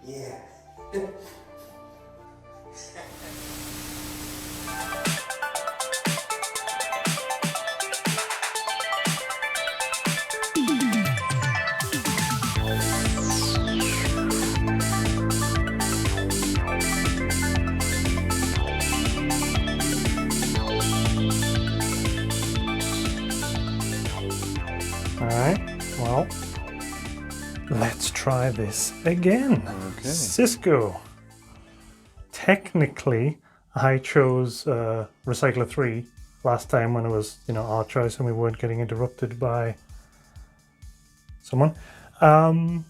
Yeah. Alright, well, let's try this again. Okay. Cisco. Technically, I chose Recycler 3 last time when it was, our choice and we weren't getting interrupted by someone.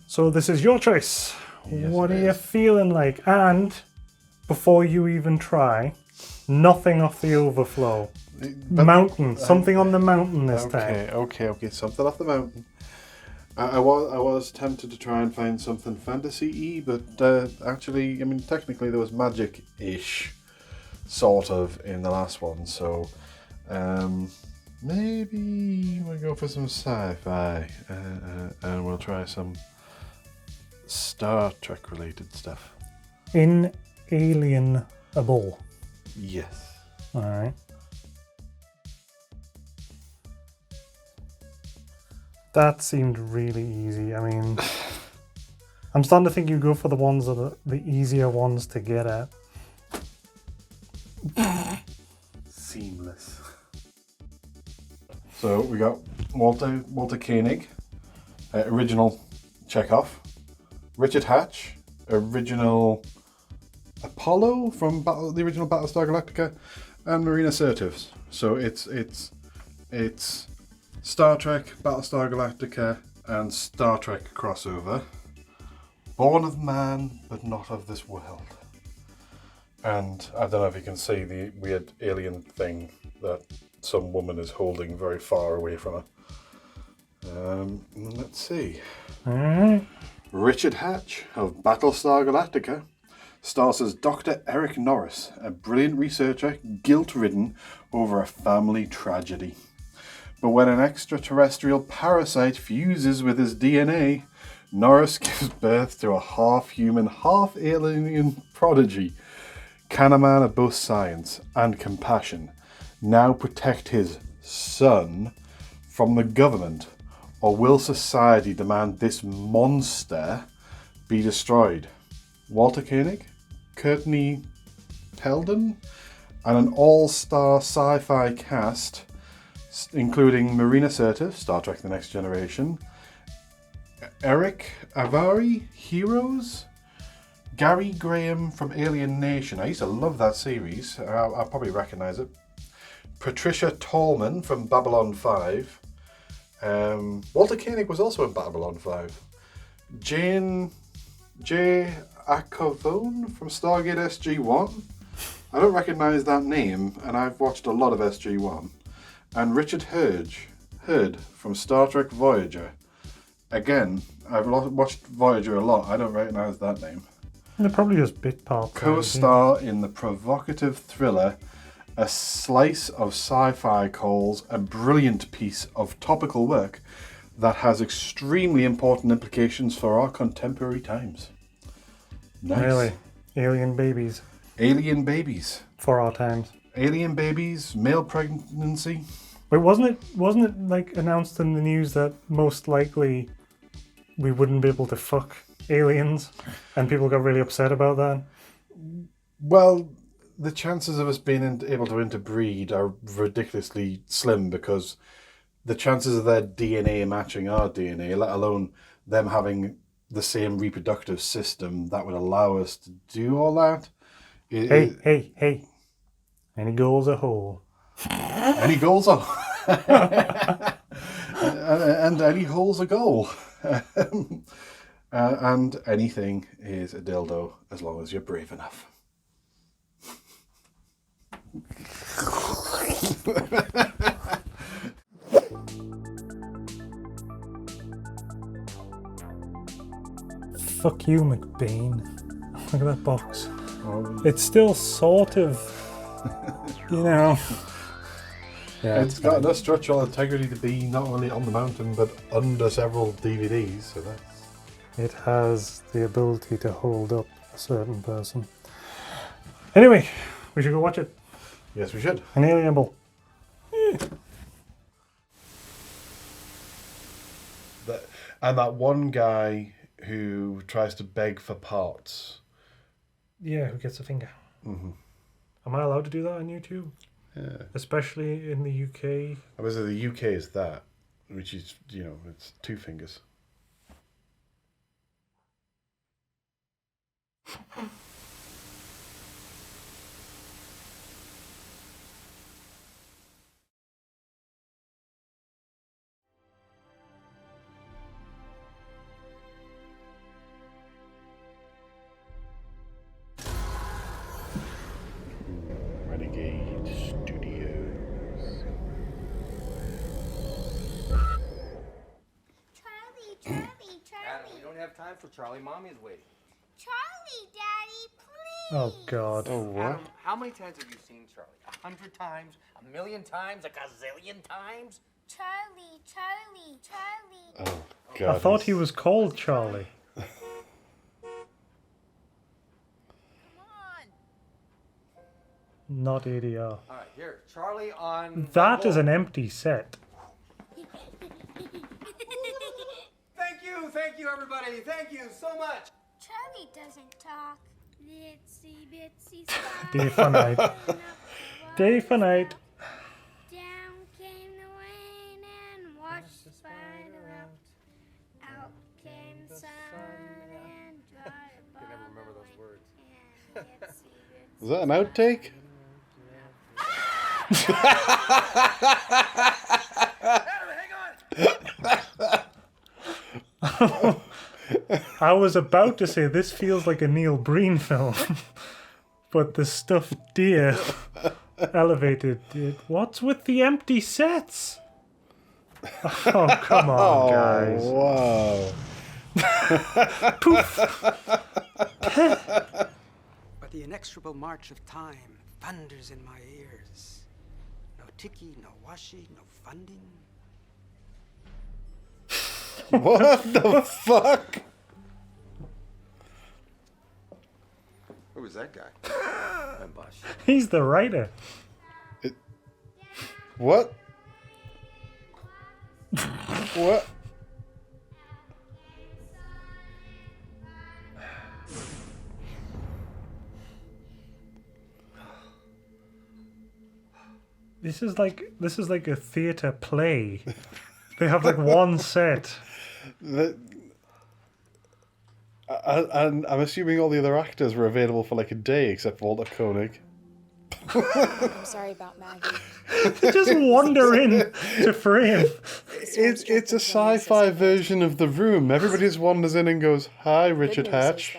So this is your choice. Yes, What it are you is. feeling like? And before you even try, nothing off the overflow. Mountain. Something on the mountain this time. Okay. Something off the mountain. I was tempted to try and find something fantasy-y, but actually, I mean, technically there was magic-ish, sort of, in the last one, so maybe we'll go for some sci-fi, and we'll try some Star Trek-related stuff. InAlienable. Yes. Alright. That seemed really easy. I mean, I'm starting to think you go for the ones that are the easier ones to get at. Seamless. So we got Walter Koenig, original Chekhov, Richard Hatch, original Apollo from the original Battlestar Galactica, and Marina Sirtis. So it's Star Trek, Battlestar Galactica, and Star Trek crossover. Born of man, but not of this world. And I don't know if you can see the weird alien thing that some woman is holding very far away from her. Let's see. Alright. Richard Hatch of Battlestar Galactica stars as Dr. Eric Norris, a brilliant researcher guilt-ridden over a family tragedy. But when an extraterrestrial parasite fuses with his DNA, Norris gives birth to a half-human, half-alien prodigy. Can a man of both science and compassion now protect his son from the government, or will society demand this monster be destroyed? Walter Koenig, Courtney Peldon, and an all-star sci-fi cast including Marina Sirtis, Star Trek The Next Generation, Erick Avari, Heroes, Gary Graham from Alien Nation. I used to love that series. I'll probably recognise it. Patricia Tallman from Babylon 5. Walter Koenig was also in Babylon 5. J. Acovone from Stargate SG-1. I don't recognise that name, and I've watched a lot of SG-1. And Richard Hurd from Star Trek Voyager. Again, I've watched Voyager a lot. I don't recognise that name. They're probably just bit parts. Co-star in the provocative thriller A Slice of Sci-Fi calls a brilliant piece of topical work that has extremely important implications for our contemporary times. Nice. Really? Alien babies. Alien babies. For our times. Alien babies, male pregnancy. Wait, wasn't it like announced in the news that most likely we wouldn't be able to fuck aliens, and people got really upset about that? Well, the chances of us being able to interbreed are ridiculously slim because the chances of their DNA matching our DNA, let alone them having the same reproductive system that would allow us to do all that. Hey. Any goals a hole. Any goals are... and any hole's a goal. And anything is a dildo as long as you're brave enough. Fuck you, McBain. Look at that box. It's still sort of, Yeah, it's got enough structural integrity to be not only on the mountain but under several DVDs, so that's... it has the ability to hold up a certain person. Anyway, we should go watch it. Yes, we should. InALIENable. And that one guy who tries to beg for parts. Yeah, who gets a finger. Mm-hmm. Am I allowed to do that on YouTube? Yeah. Especially in the UK? I was the UK is that, which is, you know, it's 2 fingers. Renegade Studios. Charlie, Adam, we don't have time for Charlie. Mommy is waiting. Charlie, Daddy, please. Oh, God. Oh, what? Adam, how many times have you seen Charlie? 100 times? 1,000,000 times? A gazillion times? Charlie. Oh, God. I thought he was called Charlie. Come on. Not ADR. All right, here. Charlie on... That is an empty set. Thank you, everybody. Thank you so much. Charlie doesn't talk. Bitsy, bitsy, spot. Day for night. Day for night. Down came the rain and washed the spider out. Out came the sun and dried I can never remember those words. Is that an outtake? I was about to say this feels like a Neil Breen film, but the stuffed deer elevated it. What's with the empty sets? Oh, come on, guys. Wow. But the inexorable march of time thunders in my ears. No tiki, no washi, no funding. What the fuck? Who was that guy? My boss. He's the writer. What? What? This is like a theater play. They have like one set. And I'm assuming all the other actors were available for like a day, except Walter Koenig. I'm sorry about Maggie. They just wander in to frame. It's a sci-fi version of The Room. Everybody just wanders in and goes, "Hi, Richard Hatch."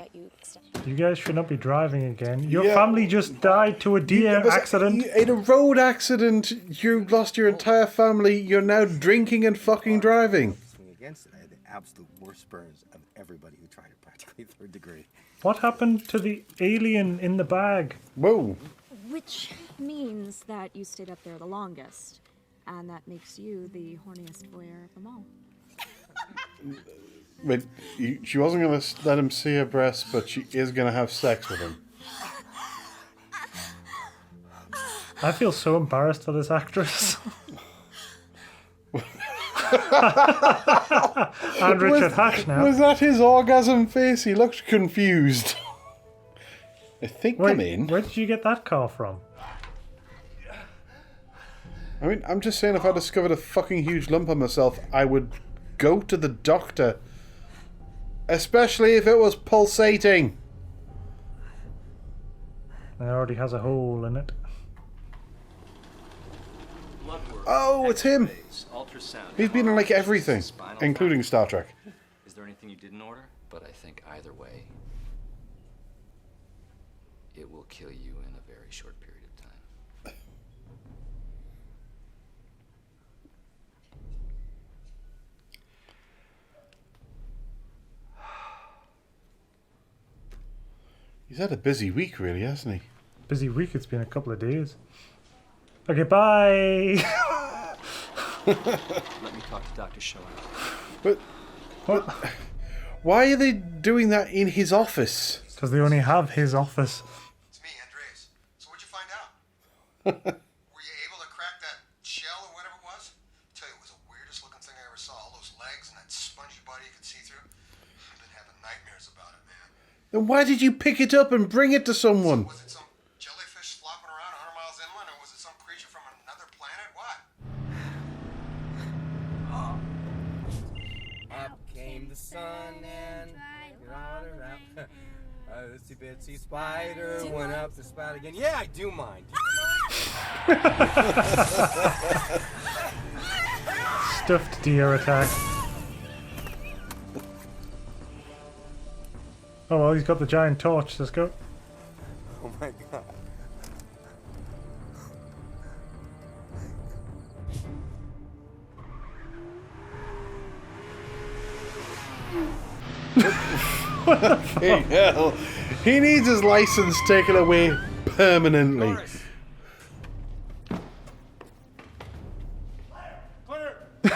You guys should not be driving again. Your Yeah. family just died to a deer accident. In a road accident, you lost your entire family. You're now drinking and fucking driving. Swing against it. I had the absolute worst burns of everybody who tried it, practically 3rd degree. What happened to the alien in the bag? Whoa. Which means that you stayed up there the longest. And that makes you the horniest voyeur of them all. Wait, she wasn't going to let him see her breasts, but she is going to have sex with him. I feel so embarrassed for this actress. And Richard Hatch now. Was that his orgasm face? He looked confused. I think I'm in. Where did you get that car from? I mean, I'm just saying if I discovered a fucking huge lump on myself, I would go to the doctor. Especially if it was pulsating. It already has a hole in it. Oh, it's him. Ultrasound. He's been in like everything, Spinal including tap. Star Trek. Is there anything you didn't order? But I think either way, it will kill you in a very short period of time. He's had a busy week, really, hasn't he? Busy week, it's been a couple of days. Okay, bye! Let me talk to Dr. Schoen. But Why are they doing that in his office? Because they only have his office. It's me, Andres. So what'd you find out? Were you able to crack that shell or whatever it was? Tell you, it was the weirdest looking thing I ever saw. All those legs and that spongy body you could see through. I've been having nightmares about it, man. Then why did you pick it up and bring it to someone? Was it some jellyfish flopping around 100 miles inland, or was it some creature from another planet? What? Up came the sun and got around. A itsy bitsy spider went up the spout again. Yeah, I do mind. Stuffed deer attack. Oh well, he's got the giant torch. Let's go. Oh my god. Hey, hell. He needs his license taken away permanently.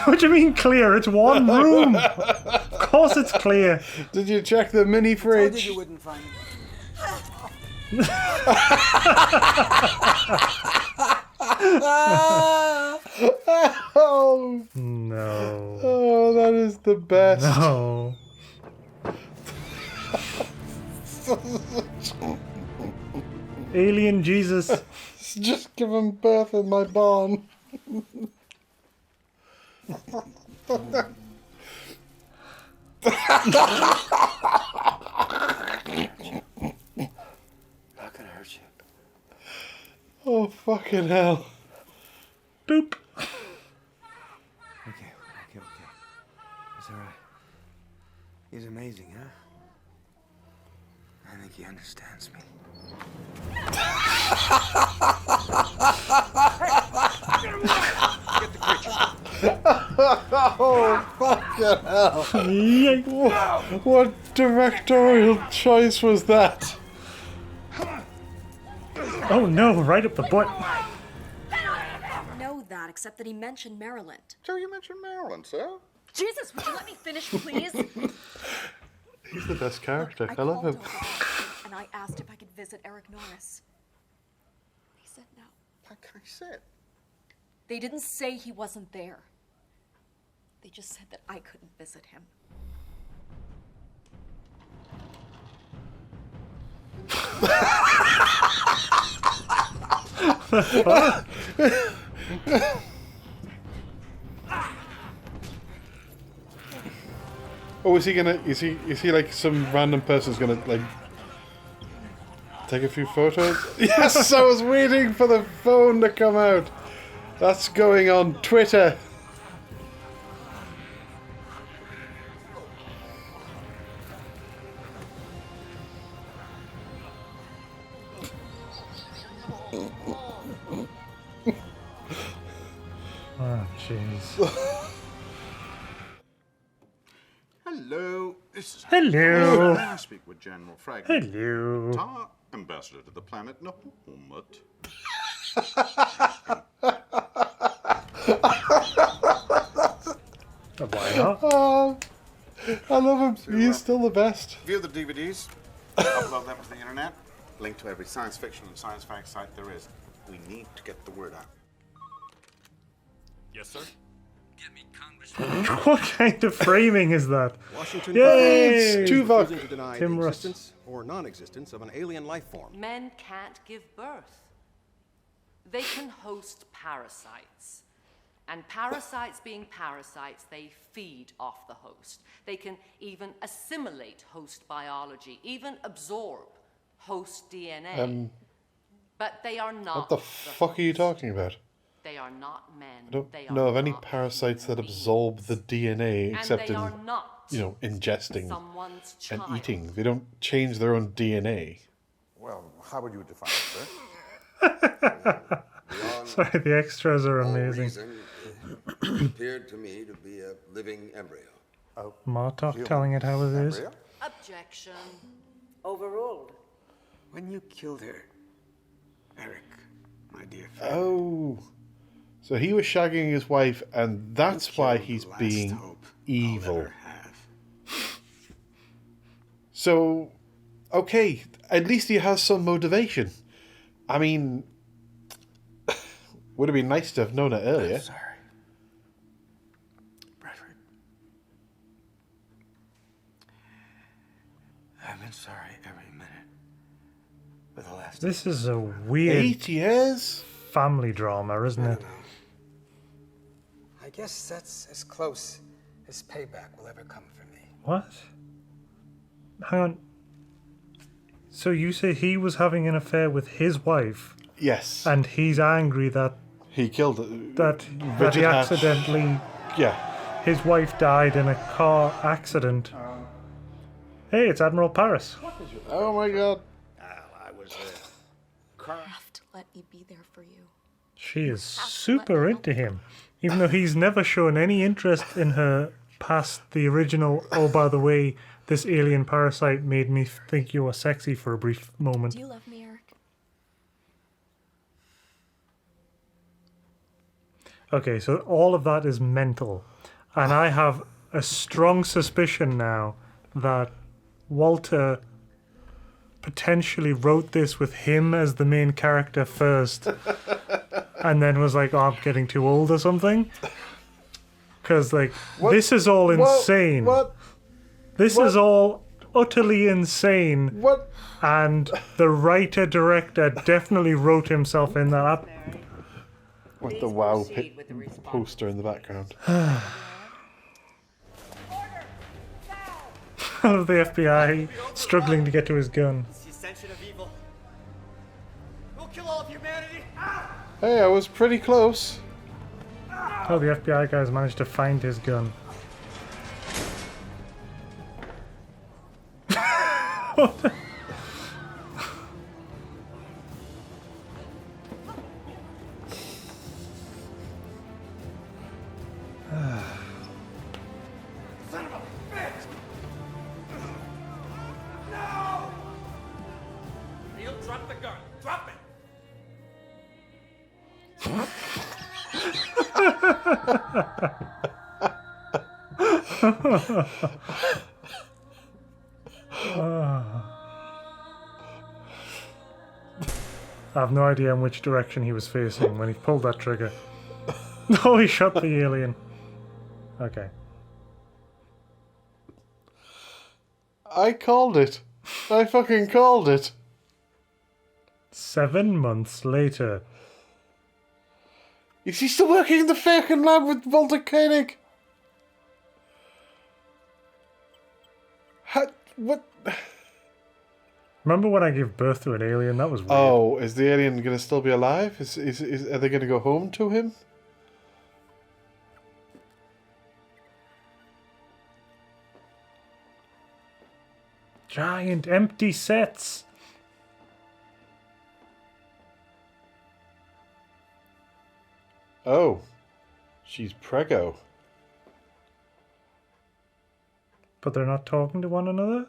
What do you mean clear? It's one room. Of course it's clear. Did you check the mini Told you fridge? you wouldn't find it. Oh, No. oh, that is the best. No. Alien Jesus. Just given birth in my barn. Not gonna hurt you. Oh, fucking hell. Boop. Okay. It's alright. He's amazing, huh? I think he understands me. Oh, fucking hell. Yay. What directorial choice was that? Oh no, right up the butt. Know that, except that he mentioned Maryland. So you mentioned Maryland, sir? Jesus, would you let me finish, please? He's the best character. I called love him. Dr. and I asked if I could visit Erick Norris. He said no. Like I said. They didn't say he wasn't there. They just said that I couldn't visit him. Oh, is he gonna? Is he like some random person's gonna like take a few photos? Yes, I was waiting for the phone to come out. That's going on Twitter. Oh jeez. Hello, this is Hello. May I speak with General Fragment? Hello. Tar, ambassador to the planet Nahumut. Why not? Oh, I love him. He's still the best. View the DVDs, upload them to the internet, link to every science fiction and science fact site there is. We need to get the word out. Yes, sir. Get me Congressman. What kind of framing is that? Washington Yay! is refusing to deny Tim the Russ. existence or non-existence of an alien life form. Men can't give birth. They can host parasites. And parasites being parasites, they feed off the host. They can even assimilate host biology, even absorb host DNA. But they are not. What the fuck are you talking about? They are not men. I don't They are know of any not parasites that human absorb the DNA And except they in, are not you know, ingesting someone's and child. eating. They don't change their own DNA. Well, how would you define it, sir? Sorry, the extras are amazing. Reason appeared to me to be a living embryo. Martok telling it how it is. Embryo? Objection. Overruled. When you killed her, Eric, my dear friend. Oh. So he was shagging his wife, and that's why he's being evil. So, okay, at least he has some motivation. I mean, would have been nice to have known it earlier. I'm sorry. Bradford. I've been sorry every minute for the last... This is a weird 8 years? family drama, isn't it? I guess that's as close as payback will ever come for me. What? Hang on. So you say he was having an affair with his wife? Yes. And he's angry that he killed it. That Richard he Hatch. accidentally. Yeah. His wife died in a car accident. Hey, it's Admiral Paris. Oh my god. I was I have to let me be there for you. She is super into him, even though he's never shown any interest in her past the original. Oh, by the way, this alien parasite made me think you were sexy for a brief moment. Do you love me, Eric? Okay, so all of that is mental. And I have a strong suspicion now that Walter potentially wrote this with him as the main character first. And then was like, oh, I'm getting too old or something. Because, like, this is all insane. This is all utterly insane. And the writer-director definitely wrote himself in that up. With the WoW poster in the background. Of the FBI struggling to get to his gun. It's the ascension of evil. We'll kill all of humanity. Hey, I was pretty close. Oh, the FBI guys managed to find his gun. What? Son of a bitch! No! Neil, drop the gun. Drop it! I have no idea in which direction he was facing when he pulled that trigger. No, he shot the alien. Okay. I called it. I fucking called it. 7 months later. Is he still working in the fucking lab with Walter Koenig? What? Remember when I gave birth to an alien? That was weird. Oh, is the alien going to still be alive? Are they going to go home to him? Giant empty sets. Oh, she's preggo. But they're not talking to one another?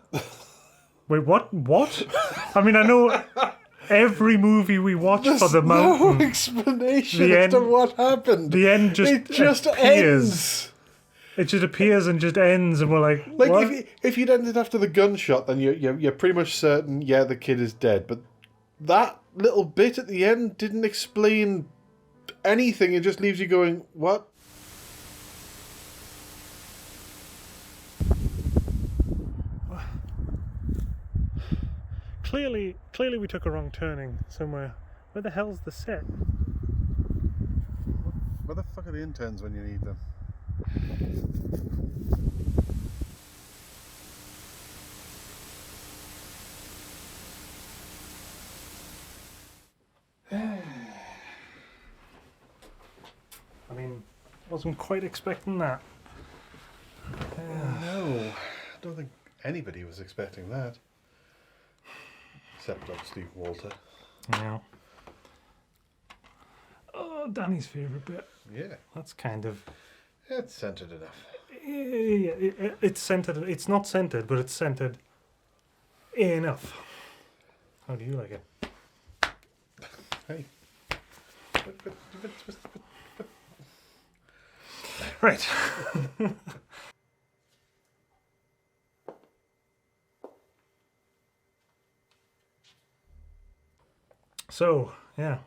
Wait, what? What? I mean, I know every movie we watch for the mountain. No explanation as to what happened. The end just appears. Ends. It just appears and just ends, and we're like, Like what? if you'd ended after the gunshot, then you're pretty much certain, yeah, the kid is dead. But that little bit at the end didn't explain anything. It just leaves you going, what? Clearly we took a wrong turning somewhere. Where the hell's the set? Where the fuck are the interns when you need them? I mean, wasn't quite expecting that. No, I don't think anybody was expecting that. Except obviously Walter. Yeah. Oh, Danny's favourite bit. Yeah. That's kind of... It's centered enough. Yeah, it's centered. It's not centered, but it's centered enough. How do you like it? Hey. Right. So, yeah.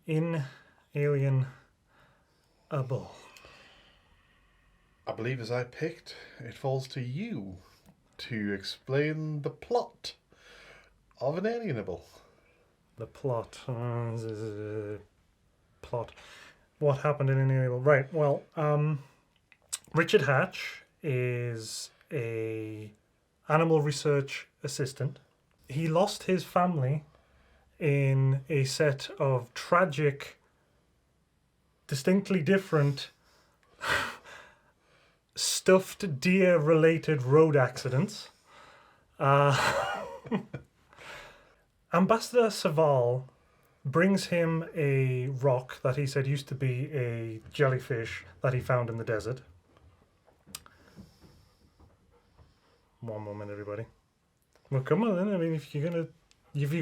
InAlienable. I believe as I picked, it falls to you to explain the plot of InAlienable. The plot. Plot. What happened in InAlienable? Right, well, Richard Hatch is a animal research assistant. He lost his family in a set of tragic, distinctly different stuffed deer-related road accidents. Ambassador Saval brings him a rock that he said used to be a jellyfish that he found in the desert. One moment, everybody. Well, come on then. I mean, if you're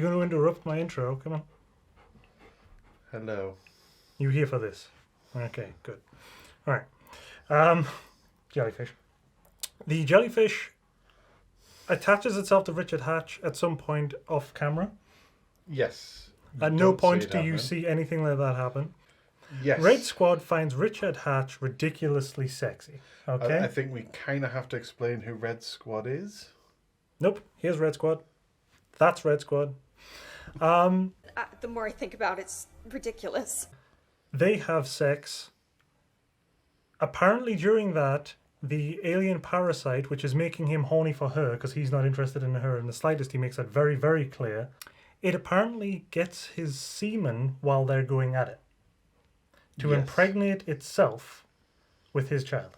gonna interrupt my intro, come on. Hello. You here for this? Okay, good. All right. Jellyfish. The jellyfish attaches itself to Richard Hatch at some point off camera. Yes. At no point do you see anything like that happen. Yes. Red Squad finds Richard Hatch ridiculously sexy. Okay. I think we kind of have to explain who Red Squad is. Nope. Here's Red Squad. That's Red Squad. The more I think about it, it's ridiculous. They have sex. Apparently during that, the alien parasite, which is making him horny for her because he's not interested in her in the slightest, he makes that very, very clear. It apparently gets his semen while they're going at it to impregnate itself with his child.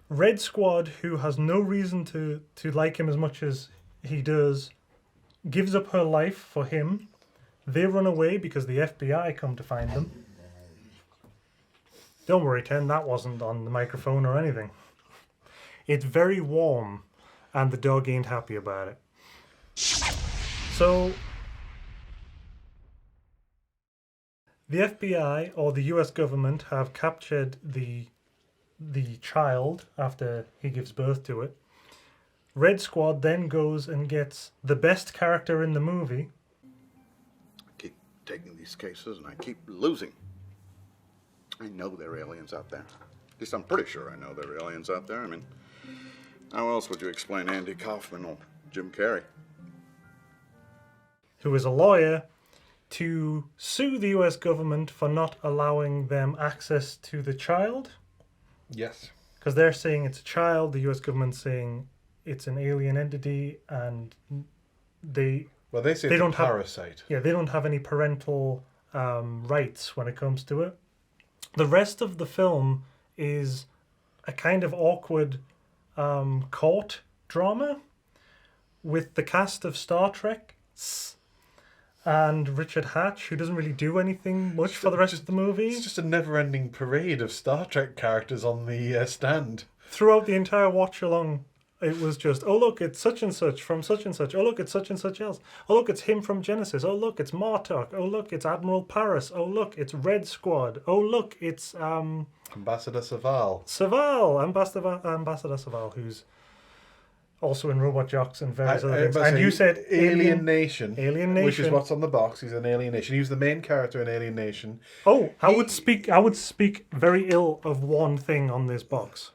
Red Squad, who has no reason to like him as much as he does, gives up her life for him. They run away because the FBI come to find them. Don't worry, Ten, that wasn't on the microphone or anything. It's very warm, and the dog ain't happy about it. So, the FBI or the US government have captured the child after he gives birth to it. Red Squad then goes and gets the best character in the movie. I keep taking these cases and I keep losing. I know there are aliens out there. At least I'm pretty sure I know there are aliens out there. I mean, how else would you explain Andy Kaufman or Jim Carrey? Who is a lawyer, to sue the US government for not allowing them access to the child. Yes. Because they're saying it's a child, the US government's saying it's an alien entity, and they say it's a parasite. They don't have any parental rights when it comes to it. The rest of the film is a kind of awkward court drama with the cast of Star Trek and Richard Hatch, who doesn't really do anything much for the rest of the movie. It's just a never-ending parade of Star Trek characters on the stand. Throughout the entire watch-along, it was just, oh look, it's such and such from such and such. Oh look, it's such and such else. Oh look, it's him from Genesis. Oh look, it's Martok. Oh look, it's Admiral Paris. Oh look, it's Red Squad. Oh look, it's Ambassador Saval. Ambassador Saval, who's also in Robot Jocks and various other things. And you said Alien Nation. Alien Nation, which is what's on the box. He's an Alien Nation. He was the main character in Alien Nation. Oh, I would speak very ill of one thing on this box.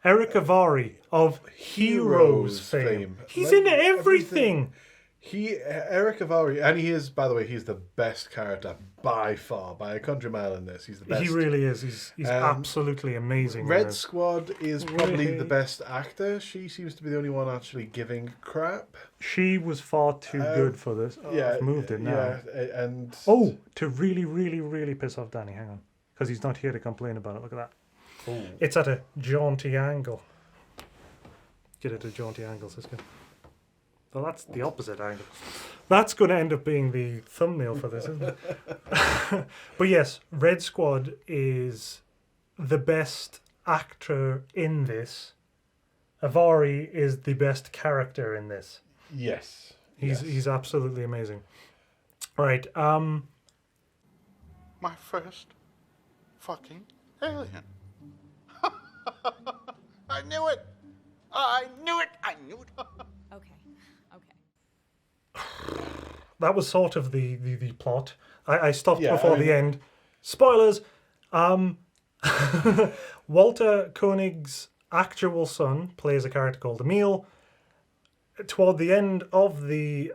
Erick Avari of Heroes fame. He's in everything. Erick Avari, and he is, by the way, he's the best character by far, by a country mile in this. He's the best. He really is. He's absolutely amazing. Red Squad is probably the best actor. She seems to be the only one actually giving crap. She was far too good for this. I've moved it now. Yeah, and to really, really, really piss off Danny. Hang on, because he's not here to complain about it. Look at that. Ooh. It's at a jaunty angle. Get it at a jaunty angle, Cisco. Well, that's the opposite angle. That's going to end up being the thumbnail for this, isn't it? But yes, Red Squad is the best actor in this. Avari is the best character in this. Yes. He's absolutely amazing. All right. My first fucking alien. I knew it. I knew it. I knew it. Okay. that was sort of the plot. I stopped before the end. Spoilers. Walter Koenig's actual son plays a character called Emil. Toward the end of the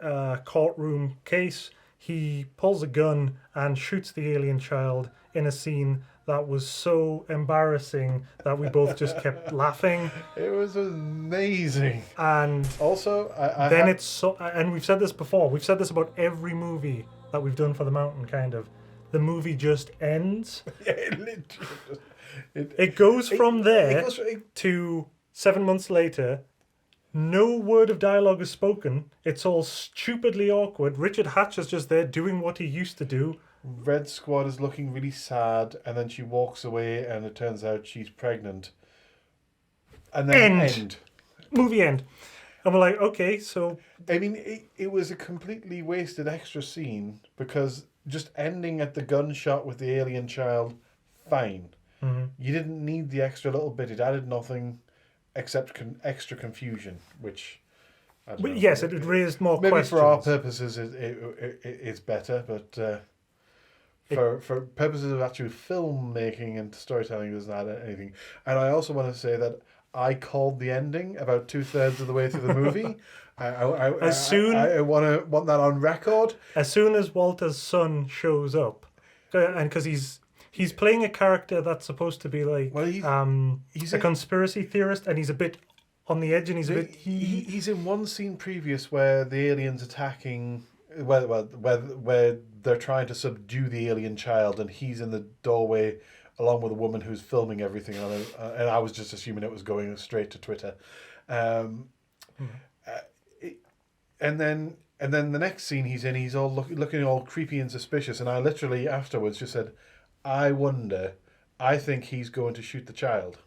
courtroom case, he pulls a gun and shoots the alien child in a scene that was so embarrassing that we both just kept laughing. It was amazing. And also, it's so. And we've said this before. We've said this about every movie that we've done for the mountain. Kind of, the movie just ends. It goes from there to 7 months later. No word of dialogue is spoken. It's all stupidly awkward. Richard Hatch is just there doing what he used to do. Red Squad is looking really sad, and then she walks away, and it turns out she's pregnant. And then end. Movie end. And we're like, okay, so... I mean, it was a completely wasted extra scene, because just ending at the gunshot with the alien child, fine. Mm-hmm. You didn't need the extra little bit. It added nothing except extra confusion, which... I don't know. Yes, it raised more maybe questions. Maybe for our purposes, it's better, but... For purposes of actual filmmaking and storytelling, it doesn't add anything. And I also want to say that I called the ending about 2/3 of the way through the movie. I want that on record. As soon as Walter's son shows up, and because he's playing a character that's supposed to be like he's a conspiracy theorist, and he's a bit on the edge, and he's in one scene previous where the alien's attacking. Where they're trying to subdue the alien child, and he's in the doorway along with a woman who's filming everything on it, and I was just assuming it was going straight to Twitter. And then the next scene he's in, he's all looking all creepy and suspicious, and I literally afterwards just said, I think he's going to shoot the child.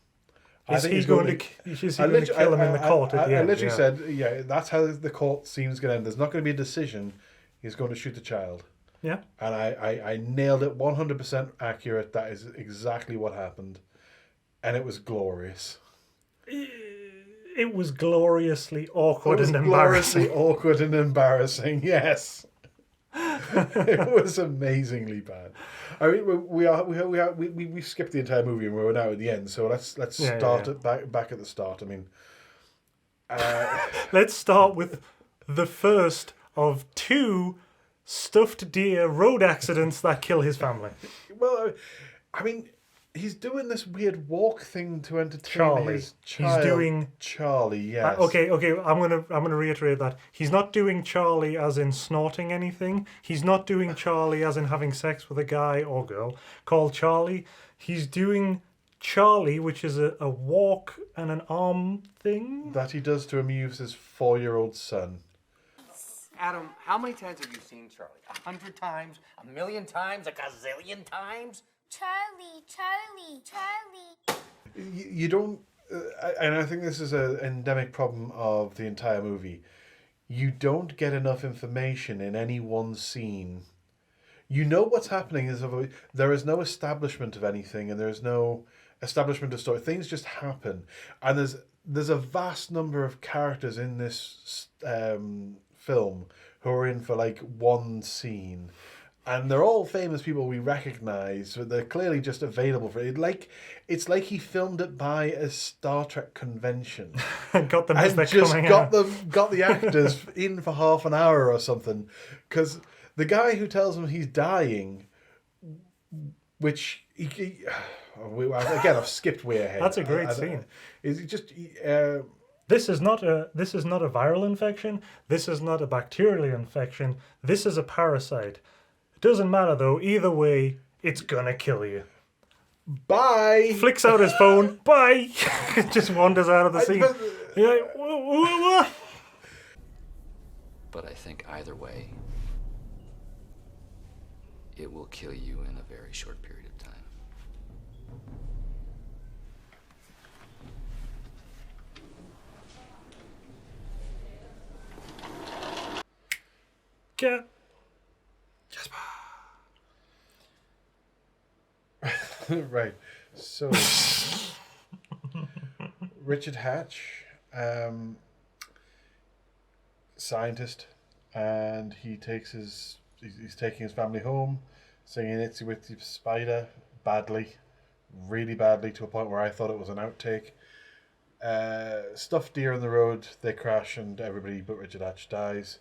Is he going to kill him in the court at the end? I literally said, that's how the court scene's going to end. There's not going to be a decision. He's going to shoot the child. Yeah. And I nailed it 100% accurate. That is exactly what happened. And it was glorious. It was gloriously awkward and embarrassing. Gloriously awkward and embarrassing, yes. It was amazingly bad. I mean, we skipped the entire movie and we're now at the end. So let's start it back at the start. I mean, let's start with the first of 2 stuffed deer road accidents that kill his family. Well, I mean, he's doing this weird walk thing to entertain his child. He's doing Charlie, yes. Okay. I'm gonna reiterate that he's not doing Charlie as in snorting anything. He's not doing Charlie as in having sex with a guy or girl called Charlie. He's doing Charlie, which is a walk and an arm thing that he does to amuse his 4-year-old son. Adam, how many times have you seen Charlie? 100 times? 1,000,000 times? A gazillion times? Charlie. You don't... and I think this is an endemic problem of the entire movie. You don't get enough information in any one scene. You know what's happening. There is no establishment of anything, and there's no establishment of story. Things just happen. And there's a vast number of characters in this film who are in for like one scene, and they're all famous people we recognize, but they're clearly just available for it. It's like he filmed it by a Star Trek convention and got them as they're coming out. Got the actors in for half an hour or something, because the guy who tells him he's dying, which again I've skipped way ahead. That's a great scene. Is it just? This is not a viral infection. This is not a bacterial infection. This is a parasite. It doesn't matter though. Either way, it's gonna kill you. Bye. Flicks out his phone. Bye. Just wanders out of the scene. But I think either way, it will kill you in a very short period of time. Yeah. Right. So, Richard Hatch, scientist, and he's taking his family home, singing Itsy Witsy Spider badly, really badly, to a point where I thought it was an outtake. Stuffed deer on the road, they crash, and everybody but Richard Hatch dies.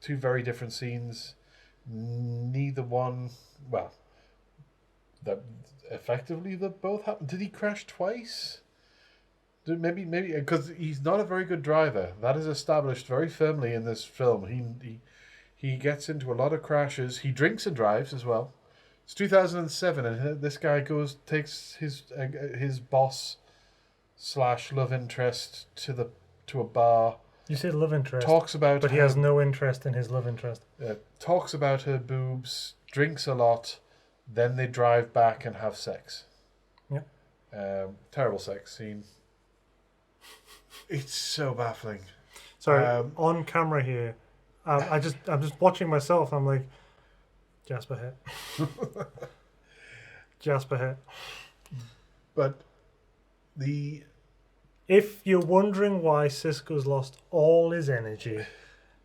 Two very different scenes. Neither one, well, that effectively that both happened. Did he crash twice? Maybe because he's not a very good driver. That is established very firmly in this film. He gets into a lot of crashes. He drinks and drives as well. It's 2007, and this guy takes his boss / love interest to a bar. You said love interest. Talks about, but he has no interest in his love interest. Talks about her boobs, drinks a lot, then they drive back and have sex. Yeah. Terrible sex scene. It's so baffling. Sorry, on camera here, I'm just watching myself. I'm like, Jasper Hett. Jasper Hett. But if you're wondering why Sisko's lost all his energy,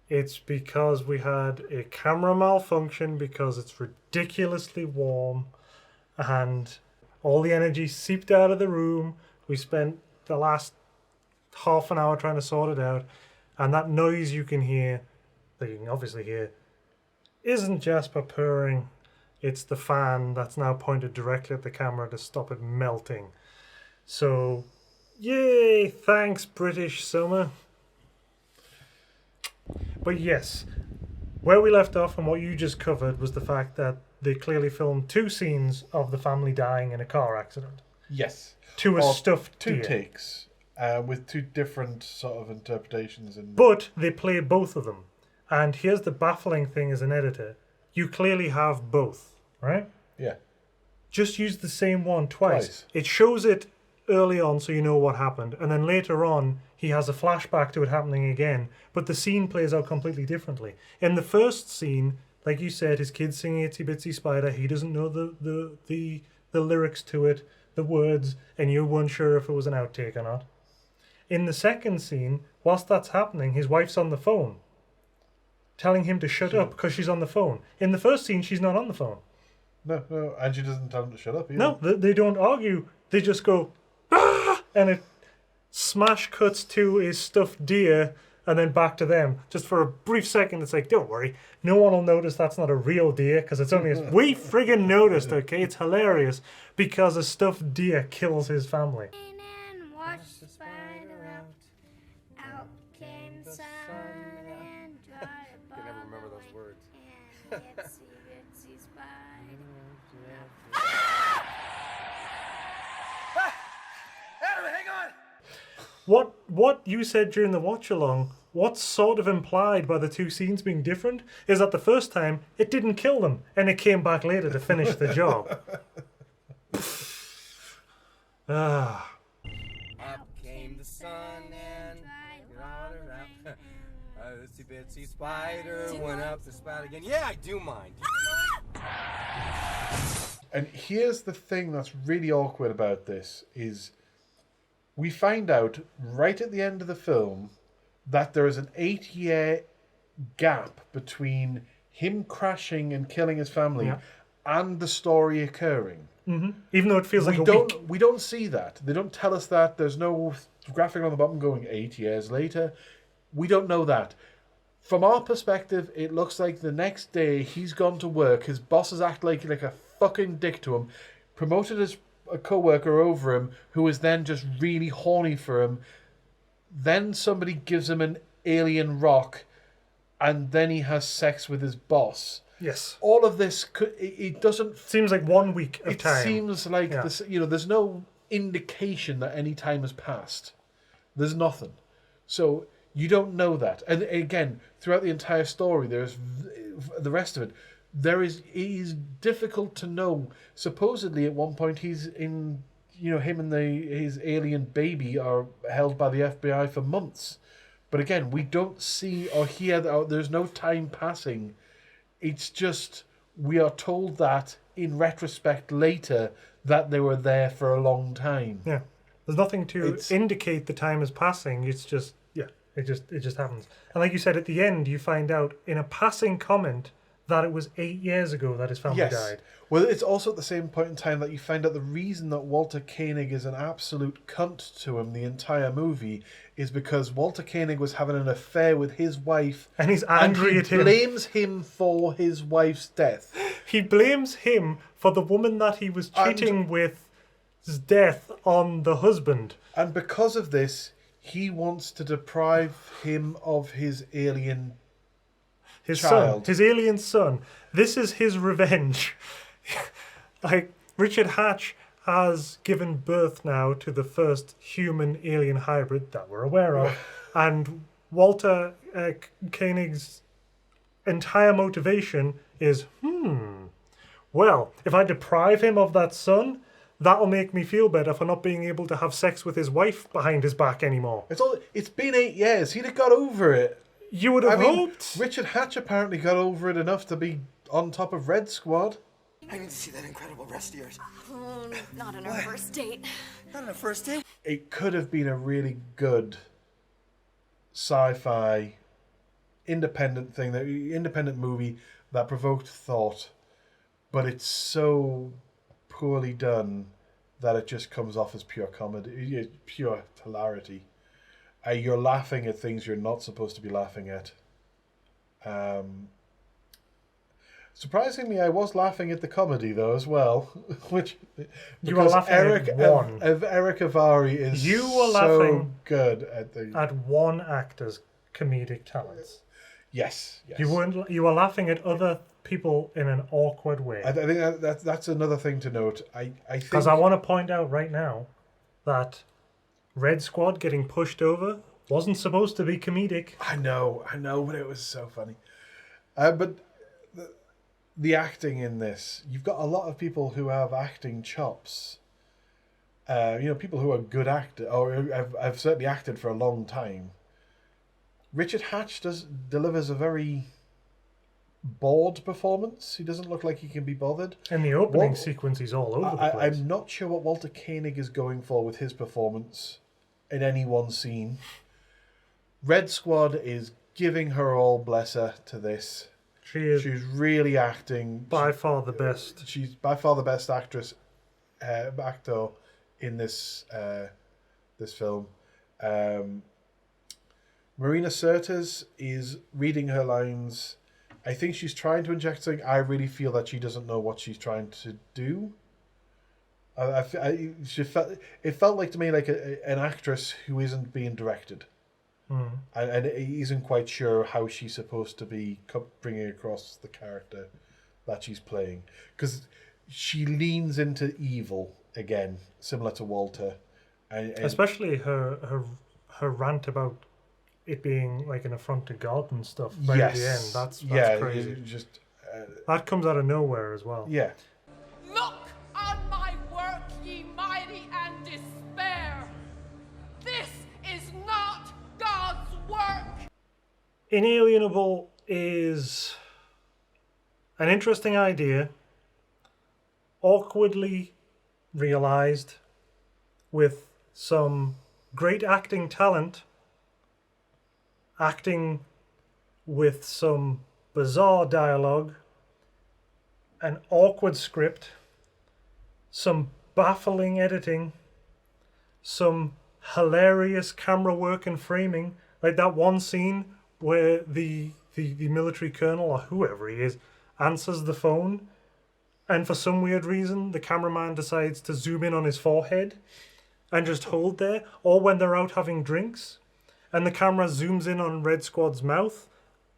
it's because we had a camera malfunction because it's ridiculously warm and all the energy seeped out of the room. We spent the last half an hour trying to sort it out, and that noise you can hear, that you can obviously hear, isn't Jasper purring. It's the fan that's now pointed directly at the camera to stop it melting. So, yay, thanks British summer. But yes, where we left off and what you just covered was the fact that they clearly filmed two scenes of the family dying in a car accident. Yes. To a stuffed two deer. takes, with two different sort of interpretations. But they play both of them. And here's the baffling thing as an editor. You clearly have both, right? Yeah. Just use the same one twice. It shows it early on so you know what happened, and then later on he has a flashback to it happening again, but the scene plays out completely differently. In the first scene, like you said, his kid's singing Itsy Bitsy Spider, he doesn't know the lyrics to it, the words, and you weren't sure if it was an outtake or not. In the second scene, whilst that's happening, his wife's on the phone telling him to shut up because she's on the phone. In the first scene, she's not on the phone. No, and she doesn't tell him to shut up either. No, they don't argue. They just go, ah! And it smash cuts to his stuffed deer and then back to them. Just for a brief second, it's like, don't worry, no one will notice that's not a real deer because it's only we friggin' noticed, okay? It's hilarious because a stuffed deer kills his family. And watched the spider out. Out came the sun and dried I can never remember those words. and itsy bitsy spider. Adam, hang on! What you said during the watch along, what's sort of implied by the two scenes being different, is that the first time it didn't kill them and it came back later to finish the job. Up came the sun and water out. Itsy bitsy spider went up the spout again. Yeah, I do mind. And here's the thing that's really awkward about this is we find out right at the end of the film that there is an 8-year gap between him crashing and killing his family and the story occurring. Mm-hmm. Even though it feels like a week. We don't see that. They don't tell us that. There's no graphic on the bottom going 8 years later. We don't know that. From our perspective, it looks like the next day he's gone to work. His bosses act like a fucking dick to him. Promoted as a co-worker over him who is then just really horny for him. Then somebody gives him an alien rock and then he has sex with his boss. Yes. All of this, it doesn't... Seems like 1 week of time. It seems like, this, there's no indication that any time has passed. There's nothing. So you don't know that. And again, throughout the entire story, there's the rest of it. It is difficult to know. Supposedly, at one point, he's in, him and his alien baby are held by the FBI for months. But again, we don't see or hear that. There's no time passing. It's just we are told that in retrospect later that they were there for a long time. Yeah, there's nothing to indicate the time is passing. It's just It just happens. And like you said, at the end, you find out in a passing comment that it was 8 years ago that his family died. Well, it's also at the same point in time that you find out the reason that Walter Koenig is an absolute cunt to him the entire movie is because Walter Koenig was having an affair with his wife. And he's angry at him. He blames him for his wife's death. He blames him for the woman that he was cheating with's death on the husband. And because of this, he wants to deprive him of his alien child. His alien son. This is his revenge. Like, Richard Hatch has given birth now to the first human-alien hybrid that we're aware of, and Walter Koenig's entire motivation is, well, if I deprive him of that son, that'll make me feel better for not being able to have sex with his wife behind his back anymore. It's been 8 years. He'd have got over it. You would have hoped. Richard Hatch apparently got over it enough to be on top of Red Squad. I need to see that incredible breast of yours. Oh, not on our first date. Not on our first date? It could have been a really good sci-fi independent movie that provoked thought, but it's so poorly done that it just comes off as pure comedy, pure hilarity. You're laughing at things you're not supposed to be laughing at. Surprisingly, I was laughing at the comedy though as well, which you were laughing Erick at Avari is so good at one actor's comedic talents. Yes. You were laughing at other people in an awkward way. I think that's another thing to note. I think because I want to point out right now that Red Squad getting pushed over wasn't supposed to be comedic. I know, but it was so funny. But the acting in this, you've got a lot of people who have acting chops. People who are good actors, or have certainly acted for a long time. Richard Hatch delivers a very bored performance. He doesn't look like he can be bothered. In the opening sequence, he's all over the place. I'm not sure what Walter Koenig is going for with his performance in any one scene. Red Squad is giving her all, bless her, to this. She's really acting. By far the best. She's by far the best actor in this film. Marina Sirtis is reading her lines. I think she's trying to inject something. I really feel that she doesn't know what she's trying to do. It felt like to me like an actress who isn't being directed. And isn't quite sure how she's supposed to be bringing across the character that she's playing. Because she leans into evil again, similar to Walter. And especially her rant about it being like an affront to God and stuff right at the end. That's crazy. That comes out of nowhere as well. Yeah. Look on my work, ye mighty, and despair. This is not God's work. InAlienable is an interesting idea, awkwardly realized, with some great acting talent, acting with some bizarre dialogue, an awkward script, some baffling editing, some hilarious camera work and framing, like that one scene where the military colonel or whoever he is answers the phone, and for some weird reason the cameraman decides to zoom in on his forehead and just hold there, or when they're out having drinks and the camera zooms in on Red Squad's mouth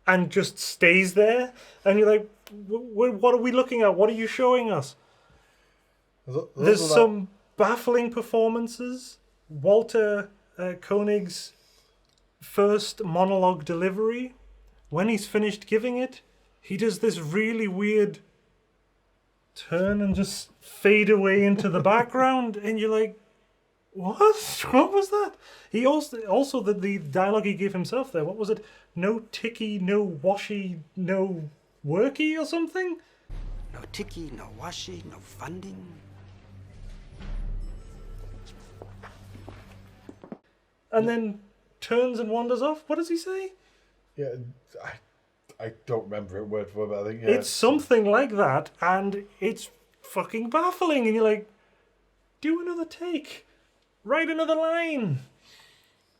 and just stays there, and you're like, what are we looking at? What are you showing us? There's some baffling performances. Walter Koenig's first monologue delivery, when he's finished giving it, he does this really weird turn and just fade away into the background, and you're like, what was that? He also the dialogue he gave himself there, what was it? No ticky, no washy, no worky or something? No ticky, no washy, no funding. And then turns and wanders off. What does he say? Yeah, I don't remember it word for word, but I think It's something like that, and it's fucking baffling. And you're like, do another take, write another line.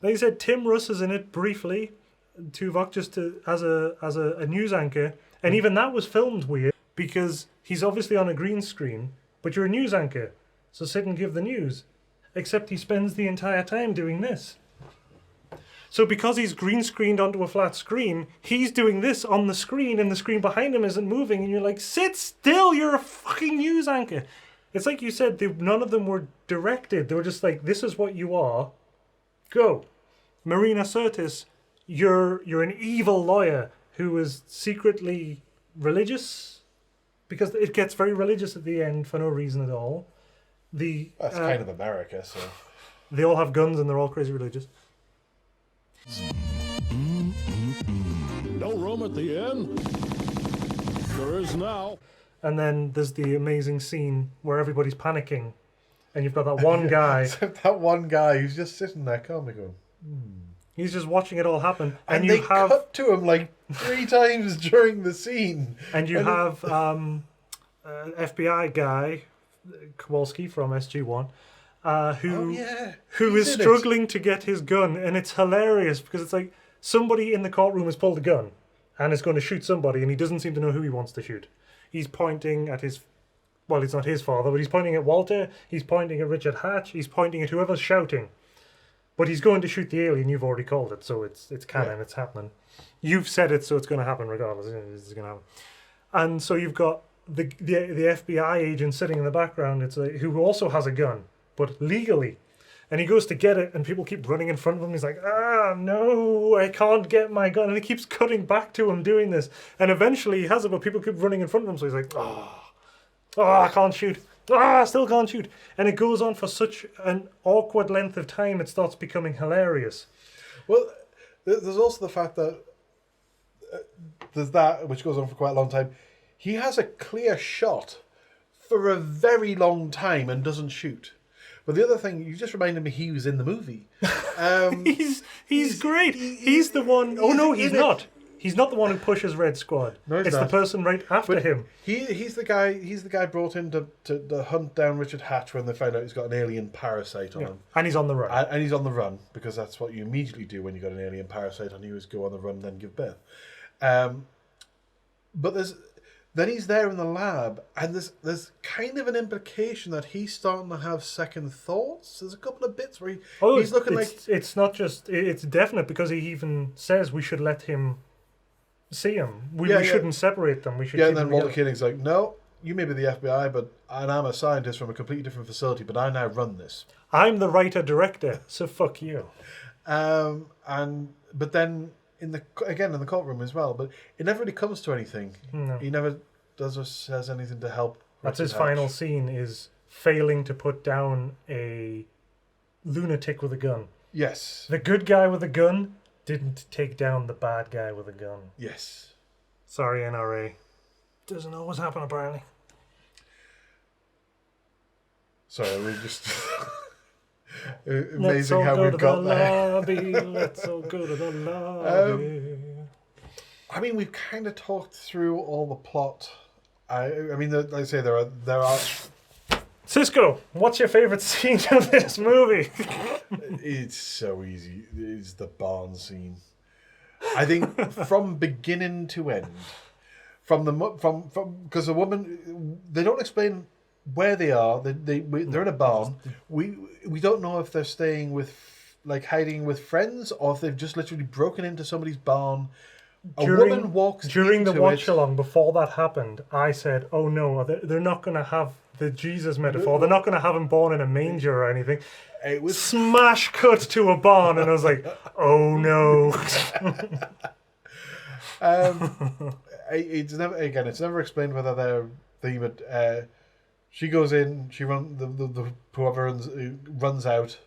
They said Tim Russ is in it briefly, Tuvok just as a news anchor, and even that was filmed weird because he's obviously on a green screen, but you're a news anchor, so sit and give the news. Except he spends the entire time doing this. So because he's green screened onto a flat screen, he's doing this on the screen, and the screen behind him isn't moving, and you're like, sit still, you're a fucking news anchor. It's like you said, none of them were directed. They were just like, this is what you are. Go. Marina Sirtis, you're an evil lawyer who is secretly religious, because it gets very religious at the end for no reason at all. That's kind of America, so... They all have guns and they're all crazy religious. No room at the inn? There is now. And then there's the amazing scene where everybody's panicking, and you've got that one guy. Except that one guy who's just sitting there calmly going, He's just watching it all happen. And you have cut to him like 3 times during the scene. And you have FBI guy, Kowalski from SG-1, who is struggling to get his gun, and it's hilarious because it's like somebody in the courtroom has pulled a gun and is going to shoot somebody, and he doesn't seem to know who he wants to shoot. He's pointing at his, well, it's not his father, but he's pointing at Walter, he's pointing at Richard Hatch, he's pointing at whoever's shouting. But he's going to shoot the alien, you've already called it, so it's canon, It's happening. You've said it, so it's going to happen regardless. It's going to happen. And so you've got the FBI agent sitting in the background, who also has a gun, but legally. And he goes to get it, and people keep running in front of him. He's like, no, I can't get my gun. And he keeps cutting back to him doing this. And eventually he has it, but people keep running in front of him. So he's like, I can't shoot. I still can't shoot. And it goes on for such an awkward length of time, it starts becoming hilarious. Well, there's also the fact that there's that, which goes on for quite a long time. He has a clear shot for a very long time and doesn't shoot. But the other thing, you just reminded me he was in the movie. He's great. He's the one... Oh, no, he's not. He's not the one who pushes Red Squad. No, it's the person right after him. He's the guy brought in to hunt down Richard Hatch when they find out he's got an alien parasite on him. And he's on the run. And he's on the run, because that's what you immediately do when you got an alien parasite on you, is go on the run and then give birth. But then he's there in the lab, and there's kind of an implication that he's starting to have second thoughts. There's a couple of bits where he's looking like... It's not just... It's definite, because he even says we should let him see him. We shouldn't separate them. We should. Yeah, and then Walter Koenig's like, no, you may be the FBI, and I'm a scientist from a completely different facility, but I now run this. I'm the writer-director, so fuck you. But then... in the courtroom as well, but it never really comes to anything. No. He never does or says anything to help. That's his final scene, is failing to put down a lunatic with a gun. Yes. The good guy with a gun didn't take down the bad guy with a gun. Yes. Sorry, NRA. Doesn't always happen, apparently. Sorry, we just... Amazing how we've got there. Let's all go to the lobby. I mean, we've kind of talked through all the plot. I mean, like I say, there are. Cisco, what's your favorite scene of this movie? It's so easy. It's the barn scene. I think from beginning to end, from because the woman, they don't explain where they are. They're in a barn. We don't know if they're staying hiding with friends, or if they've just literally broken into somebody's barn. Woman walks during the into watch along. Before that happened, I said, "Oh no, they're not going to have the Jesus metaphor. They're not going to have him born in a manger or anything." It was smash cut to a barn, and I was like, "Oh no." It's never explained whether they're themed. She goes in. She the whoever runs out.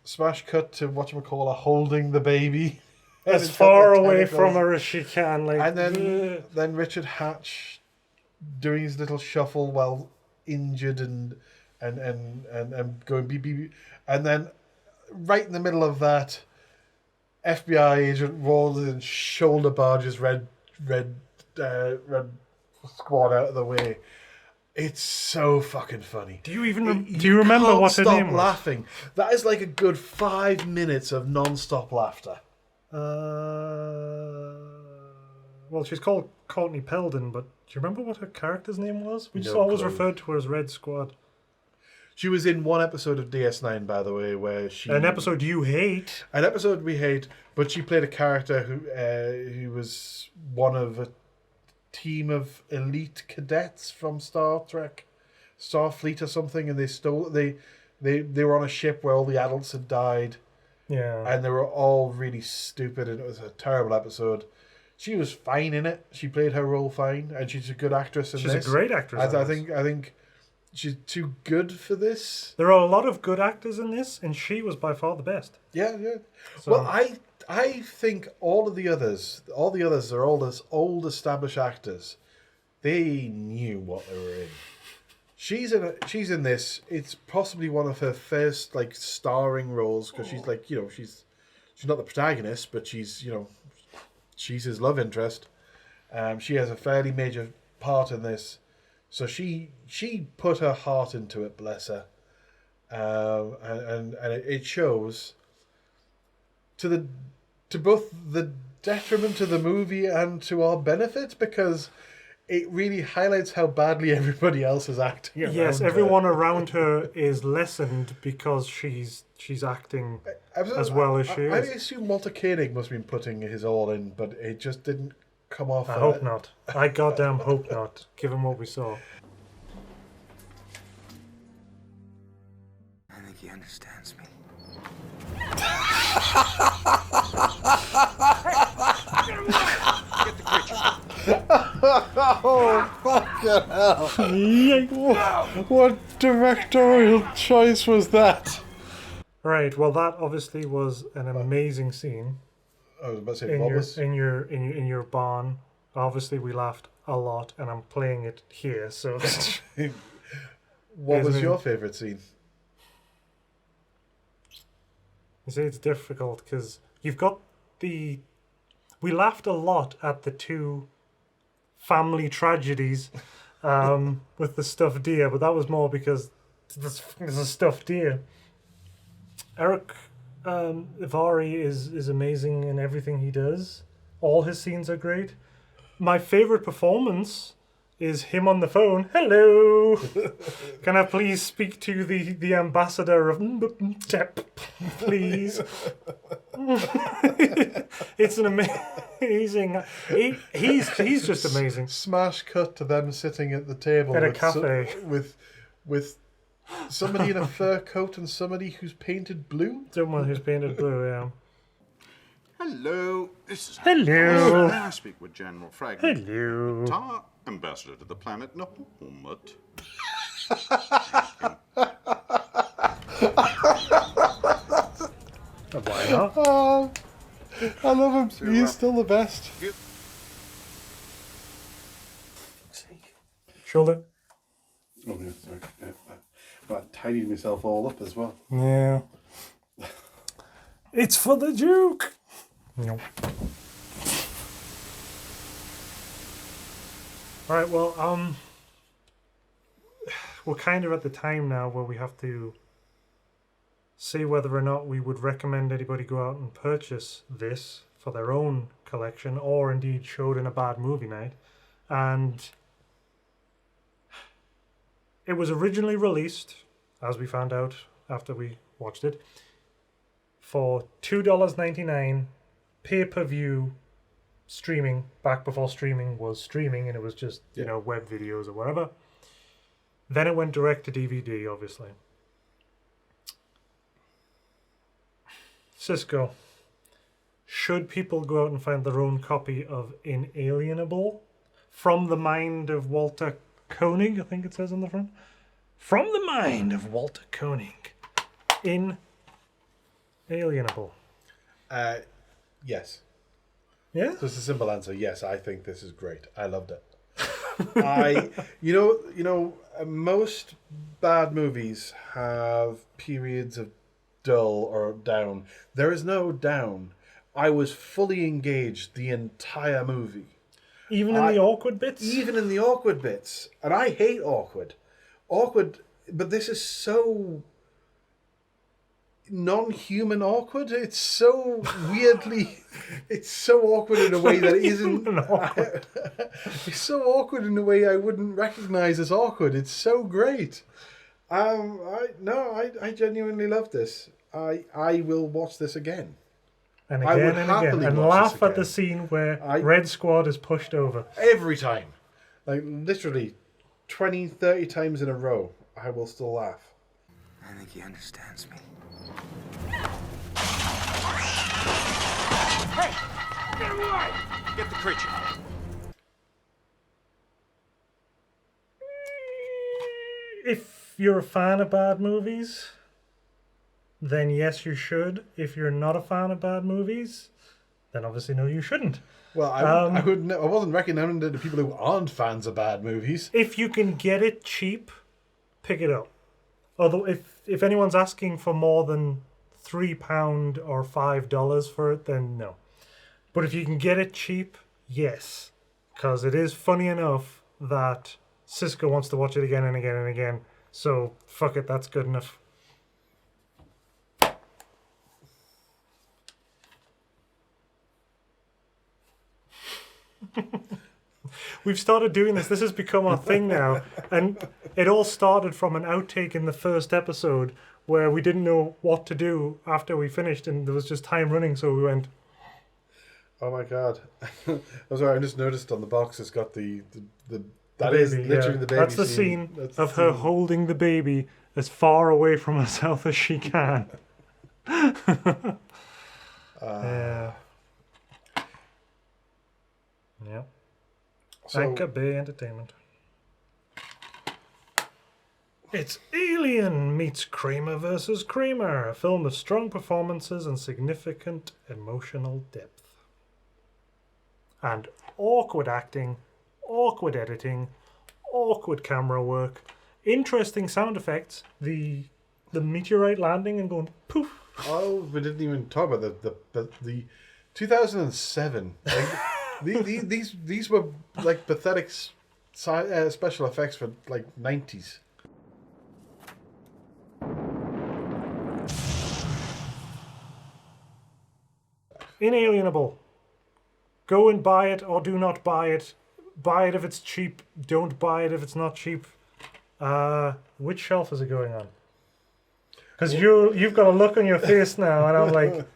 Smash cut to whatchamacallit holding the baby as far away from her as she can. And then Richard Hatch doing his little shuffle while injured and going beep beep, and then right in the middle of that, FBI agent rolls in, shoulder barges red squad out of the way. It's so fucking funny. Do you remember what her name was? Laughing. That is like a good 5 minutes of non-stop laughter. Well, she's called Courtney Peldon, but do you remember what her character's name was? We just No always clue. referred to her as Red Squad. She was in one episode of DS9, by the way, where she... An episode you hate. An episode we hate, but she played a character who was one of a team of elite cadets from Star Trek, Starfleet or something, and they were on a ship where all the adults had died. Yeah. And they were all really stupid, and it was a terrible episode. She was fine in it. She played her role fine, and she's a good actress in this. She's a great actress. I think she's too good for this. There are a lot of good actors in this, and she was by far the best. Yeah. So- Well, I think all the others are all this old established actors. They knew what they were in. She's in this. It's possibly one of her first like starring roles because she's like she's not the protagonist, but she's his love interest. She has a fairly major part in this, so she put her heart into it. Bless her, and it shows to both the detriment to the movie and to our benefit because it really highlights how badly everybody else is acting. Yes, everyone around her is lessened because she's acting as well as she I is. assume Walter Koenig must have been putting his all in, but it just didn't come off. I hope not. I goddamn hope not, given what we saw. I think he understands me. Oh, fucking hell. What directorial choice was that? Right, well that obviously was an amazing scene. I was about to say, what was... in your barn. Obviously we laughed a lot and I'm playing it here, so What was your favourite scene? You see, it's difficult because you've got we laughed a lot at the two family tragedies with the stuffed deer, but that was more because there's a stuffed deer. Erick Avari is amazing in everything he does. All his scenes are great. My favourite performance is him on the phone. Hello, can I please speak to the ambassador of please? It's an amazing. He's just amazing. Smash cut to them sitting at the table at a with cafe with somebody in a fur coat and somebody who's painted blue. Someone who's painted blue, yeah. Hello, this is Hello. May I speak with General Fragment? Hello. Tar, ambassador to the planet Nahumut. Why not? Oh, I love him. He's still the best. Shoulder. Oh, yeah, sorry. I tidied myself all up as well. Yeah. It's for the Duke. No. All right. Well, we're kind of at the time now where we have to see whether or not we would recommend anybody go out and purchase this for their own collection, or indeed show it in a bad movie night. And it was originally released, as we found out after we watched it, for $2.99 pay-per-view streaming, back before streaming was streaming and it was just, you know, web videos or whatever. Then it went direct to DVD, obviously. Cisco, should people go out and find their own copy of InAlienable? From the mind of Walter Koenig, I think it says on the front. From the mind of Walter Koenig. InAlienable. Yes. Yeah? Just a simple answer. Yes, I think this is great. I loved it. Most bad movies have periods of dull or down. There is no down. I was fully engaged the entire movie. Even in the awkward bits? Even in the awkward bits. And I hate awkward. Awkward, but this is so non-human awkward. It's so weirdly... It's so awkward in a way that isn't... It's so awkward in a way I wouldn't recognise as awkward. It's so great. I genuinely love this. I will watch this again. And again and again. And laugh at the scene where Red Squad is pushed over. Every time. Like, literally 20, 30 times in a row, I will still laugh. I think he understands me. Hey! Get him away! Get the creature. If you're a fan of bad movies, then yes, you should. If you're not a fan of bad movies, then obviously no, you shouldn't. Well, I wasn't recommending it to people who aren't fans of bad movies. If you can get it cheap, pick it up. Although if anyone's asking for more than £3 or $5 for it, then no. But if you can get it cheap, yes. Because it is funny enough that Cisco wants to watch it again and again and again. So, fuck it, that's good enough. We've started doing this. This has become our thing now. And it all started from an outtake in the first episode where we didn't know what to do after we finished and there was just time running, so we went... Oh my god. I'm sorry, I just noticed on the box it's got the that baby, is literally the baby That's the scene of her holding the baby as far away from herself as she can. Yeah. Anchor Bay Entertainment. It's Alien meets Kramer versus Kramer, a film of strong performances and significant emotional depth. And awkward acting, awkward editing, awkward camera work, interesting sound effects, the meteorite landing and going poof. Oh, we didn't even talk about the 2007. Like, these were like pathetic special effects for like 90s. InAlienable. Go and buy it or do not buy it. Buy it if it's cheap. Don't buy it if it's not cheap. Which shelf is it going on? Because you've got a look on your face now, and I'm like,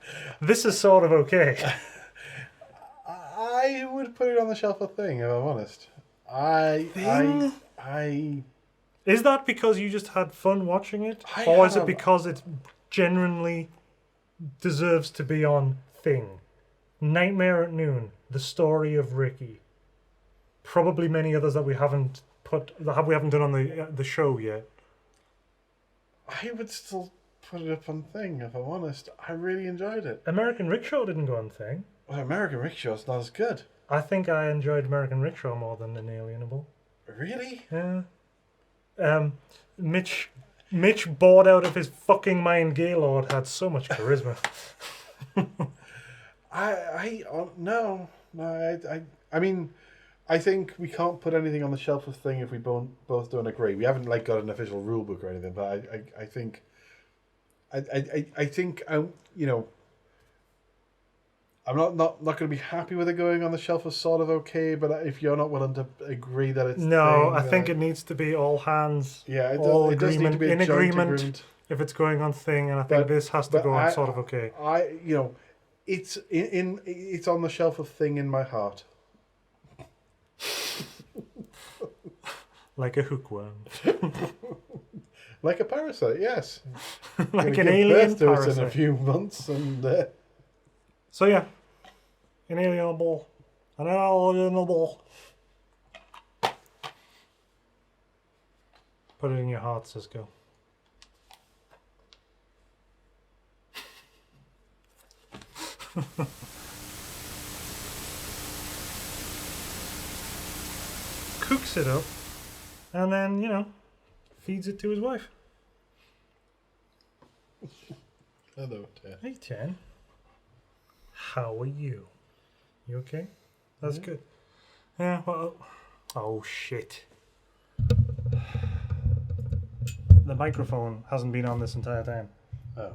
this is sort of okay. I would put it on the shelf of Thing, if I'm honest. Is that because you just had fun watching it? Or is it because it genuinely deserves to be on Thing? Nightmare at Noon, The Story of Ricky. Probably many others that we haven't done on the show yet. I would still put it up on Thing, if I'm honest. I really enjoyed it. American Rickshaw didn't go on Thing. Well, American Rickshaw's not as good. I think I enjoyed American Rickshaw more than InAlienable. Really? Yeah. Mitch, bored out of his fucking mind, Gaylord, had so much charisma. I mean, I think we can't put anything on the shelf of Thing if we both don't agree. We haven't like got an official rule book or anything, but I think you know, I'm not going to be happy with it going on the shelf of sort of okay, but if you're not willing to agree that it's no, I think it needs to be all hands. Yeah, it does need to be in agreement if it's going on Thing, and I think this has to go on sort of okay. It's on the shelf of Thing in my heart. Like a hookworm. Like a parasite, yes. Like an alien parasite. In a few months, and so yeah, InAlienable. Put it in your heart, Cisco. Cooks it up, and then, feeds it to his wife. Hello, Ted. Hey, Ten. How are you? You okay? That's good. Yeah, well... Oh, shit. The microphone hasn't been on this entire time. Oh.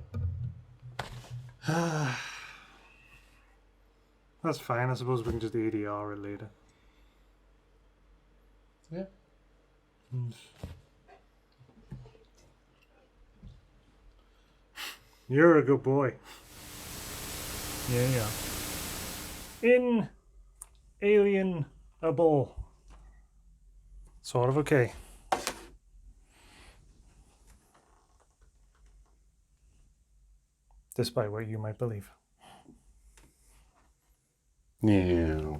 That's fine. I suppose we can just ADR it later. Yeah. You're a good boy. Yeah. InAlienable. Sort of okay. Despite what you might believe. Yeah.